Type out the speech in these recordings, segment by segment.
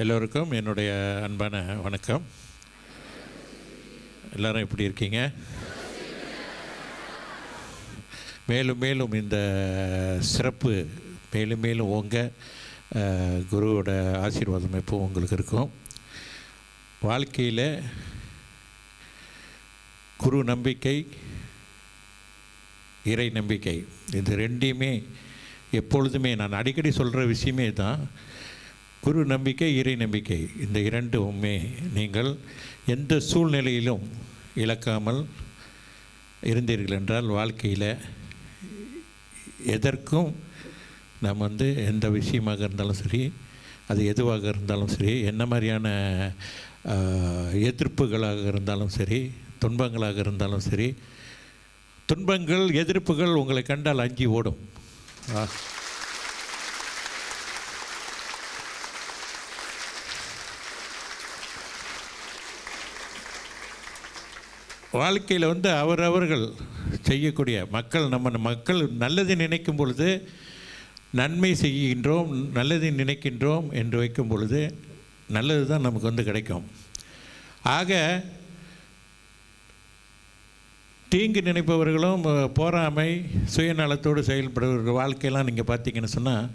எல்லோருக்கும் என்னுடைய அன்பான வணக்கம். எல்லோரும் எப்படி இருக்கீங்க? மேலும் மேலும் இந்த சிறப்பு மேலும் மேலும் உங்கள் குருவோட ஆசீர்வாதம் எப்போவும் உங்களுக்கு இருக்கும். வாழ்க்கையில் குரு நம்பிக்கை, இறை நம்பிக்கை, இது ரெண்டையுமே எப்பொழுதுமே நான் அடிக்கடி சொல்கிற விஷயமே தான். குரு நம்பிக்கை, இறை நம்பிக்கை, இந்த இரண்டுமே நீங்கள் எந்த சூழ்நிலையிலும் இழக்காமல் இருந்தீர்கள் என்றால் வாழ்க்கையில் எதற்கும் நாம் எந்த விஷயமாக இருந்தாலும் சரி, அது எதுவாக இருந்தாலும் சரி, என்ன மாதிரியான எதிர்ப்புகளாக இருந்தாலும் சரி, துன்பங்களாக இருந்தாலும் சரி, துன்பங்கள் எதிர்ப்புகள் உங்களை கண்டால் அஞ்சி ஓடும். வாழ்க்கையில் அவரவர்கள் செய்யக்கூடிய மக்கள் நல்லது நினைக்கும் பொழுது நன்மை செய்கின்றோம், நல்லதை நினைக்கின்றோம் என்று வைக்கும் பொழுது நல்லது தான் நமக்கு கிடைக்கும். ஆக தீங்கு நினைப்பவர்களும் போராமை சுயநலத்தோடு செயல்படுவர்கள் வாழ்க்கையெல்லாம் நீங்கள் பார்த்தீங்கன்னு சொன்னால்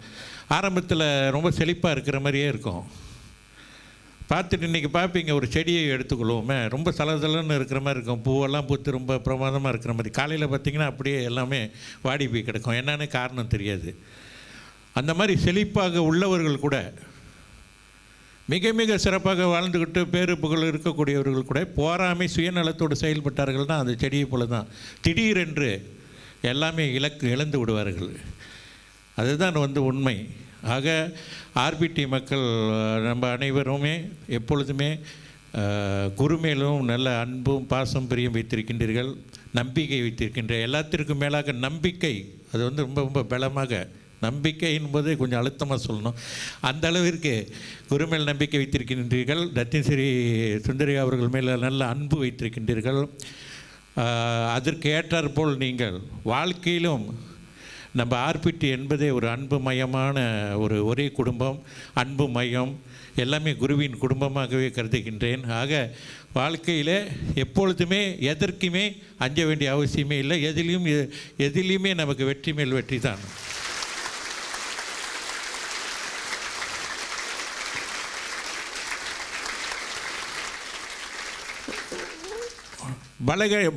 ஆரம்பத்தில் ரொம்ப செழிப்பாக இருக்கிற மாதிரியே இருக்கும். பார்த்துட்டு இன்றைக்கி பார்ப்பீங்க, ஒரு செடியை எடுத்துக்கொள்வோமே, ரொம்ப சலசலன்னு இருக்கிற மாதிரி இருக்கும், பூவெல்லாம் பூத்து ரொம்ப பிரமாதமாக இருக்கிற மாதிரி. காலையில் பார்த்திங்கன்னா அப்படியே எல்லாமே வாடி போய் கிடக்கும், என்னன்னு காரணம் தெரியாது. அந்த மாதிரி செழிப்பாக உள்ளவர்கள் கூட, மிக மிக சிறப்பாக வாழ்ந்துக்கிட்டு பேரு புகழ் இருக்கக்கூடியவர்கள் கூட போராமை சுயநலத்தோடு செயல்பட்டார்கள் தான் அந்த செடியை போல தான் திடீரென்று எல்லாமே இழந்து விடுவார்கள். அதுதான் உண்மை. ஆக ஆர்பிடி மக்கள் நம்ம அனைவருமே எப்பொழுதுமே குரு மேலும் நல்ல அன்பும் பாசம் பிரியம் வைத்திருக்கின்றீர்கள், நம்பிக்கை வைத்திருக்கின்ற. எல்லாத்திற்கும் மேலாக நம்பிக்கை, அது ரொம்ப ரொம்ப பலமாக, நம்பிக்கை என்பது கொஞ்சம் அழுத்தமாக சொல்லணும், அந்த அளவிற்கு குரு மேல் நம்பிக்கை வைத்திருக்கின்றீர்கள். ரத்தினசிறி சுந்தரி அவர்கள் மேலே நல்ல அன்பு வைத்திருக்கின்றீர்கள். அதற்கு ஏற்றாற்போல் நீங்கள் வாழ்க்கையிலும் நம்ம ஆர்பிடி என்பதே ஒரு அன்பு மயமான ஒரே குடும்பம், அன்பு மையம், எல்லாமே குருவின் குடும்பமாகவே கருதுகின்றேன். ஆக வாழ்க்கையில் எப்பொழுதுமே எதற்குமே அஞ்ச வேண்டிய அவசியமே இல்லை. எதிலையுமே நமக்கு வெற்றி மேல் வெற்றி தான்.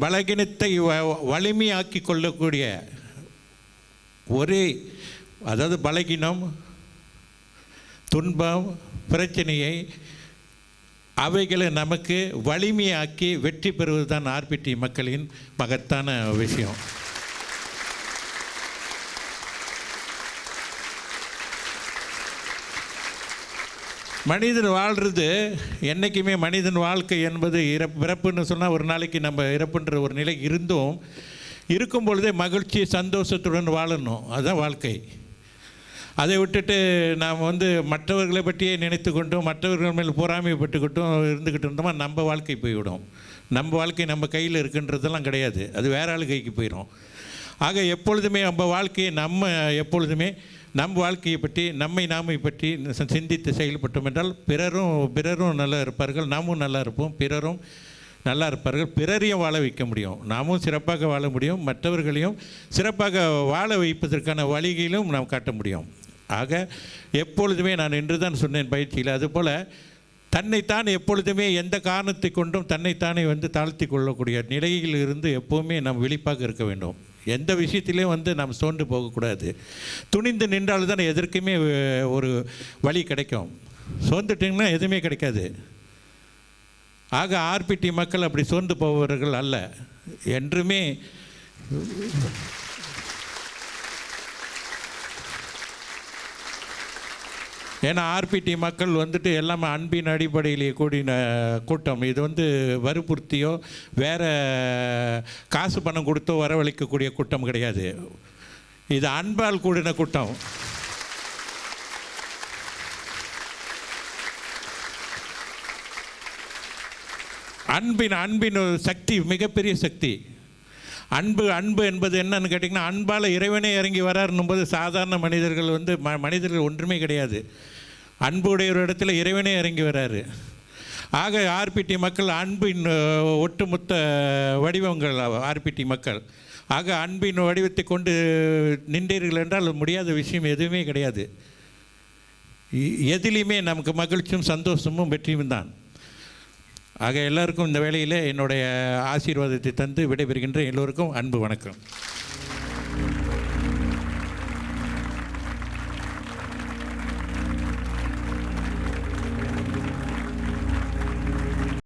பலகீனத்தை வலிமையாக்கி கொள்ளக்கூடிய அதாவது பலகீனம், துன்பம், பிரச்சனையை அவைகளை நமக்கு வலிமையாக்கி வெற்றி பெறுவது தான் ஆர்பிடி மக்களின் மகத்தான விஷயம். மனிதன் வாழ்கிறது என்றைக்குமே, மனிதன் வாழ்க்கை என்பது பிறப்புன்னு சொன்னால் ஒரு நாளைக்கு நம்ம இறப்புன்ற ஒரு நிலை இருக்கும் பொழுதே மகிழ்ச்சி சந்தோஷத்துடன் வாழணும், அதுதான் வாழ்க்கை. அதை விட்டுட்டு நாம் மற்றவர்களை பற்றியே நினைத்து கொண்டும் மற்றவர்கள் மேல் பொறாமைப்பட்டுக்கிட்டும் இருந்துக்கிட்டு இருந்தோமா நம்ம வாழ்க்கை போய்விடும். நம்ம வாழ்க்கை நம்ம கையில் இருக்குன்றதெல்லாம் கிடையாது, அது வேற ஆள் கைக்கு போயிடும். ஆக எப்பொழுதுமே எப்பொழுதுமே நம் வாழ்க்கையை பற்றி நாமை பற்றி சிந்தித்து செயல்பட்டோம் என்றால் பிறரும் நல்லா இருப்பார்கள், நாமும் நல்லா இருப்போம், பிறரும் நல்லா இருப்பார்கள், பிறரையும் வாழ வைக்க முடியும், நாமும் சிறப்பாக வாழ முடியும், மற்றவர்களையும் சிறப்பாக வாழ வைப்பதற்கான வழிகளிலும் நாம் காட்ட முடியும். ஆக எப்பொழுதுமே நான் என்று தான் சொன்னேன் பயிற்சியில், அதுபோல் தன்னைத்தான் எப்பொழுதுமே எந்த காரணத்தை கொண்டும் தன்னைத்தானே தாழ்த்தி கொள்ளக்கூடிய நிலையில் இருந்து எப்போவுமே நாம் விழிப்பாக இருக்க வேண்டும். எந்த விஷயத்திலையும் நாம் சோர்ந்து போகக்கூடாது. துணிந்து நின்றால்தான் எதற்குமே ஒரு வழி கிடைக்கும். சோர்ந்துட்டிங்கன்னா எதுவுமே கிடைக்காது. ஆக ஆர்பிடி மக்கள் அப்படி சோர்ந்து போபவர்கள் அல்ல, என்றுமே ஏன்னா ஆர்பிடி மக்கள் எல்லாமே அன்பின் அடிப்படையிலேயே கூடின கூட்டம். இது வற்புறுத்தியோ வேறு காசு பணம் கொடுத்தோ வரவழைக்கக்கூடிய கூட்டம் கிடையாது. இது அன்பால் கூடின கூட்டம். அன்பின் சக்தி மிகப்பெரிய சக்தி. அன்பு என்பது என்னன்னு கேட்டிங்கன்னா, அன்பால் இறைவனே இறங்கி வராருன்னும் போது சாதாரண மனிதர்கள் ஒன்றுமே கிடையாது. அன்புடைய இடத்துல இறைவனே இறங்கி வராரு. ஆக ஆர்பிடி மக்கள் அன்பின் ஒட்டுமொத்த வடிவங்கள் ஆர்பிடி மக்கள். ஆக அன்பின் வடிவத்தை கொண்டு நின்றீர்கள் என்றால் முடியாத விஷயம் எதுவுமே கிடையாது. எதிலையுமே நமக்கு மகிழ்ச்சியும் சந்தோஷமும் வெற்றியும் தான். ஆக எல்லாருக்கும் இந்த வேளையில் என்னுடைய ஆசீர்வாதத்தை தந்து விடைபெறுகின்ற எல்லோருக்கும் அன்பு வணக்கம்.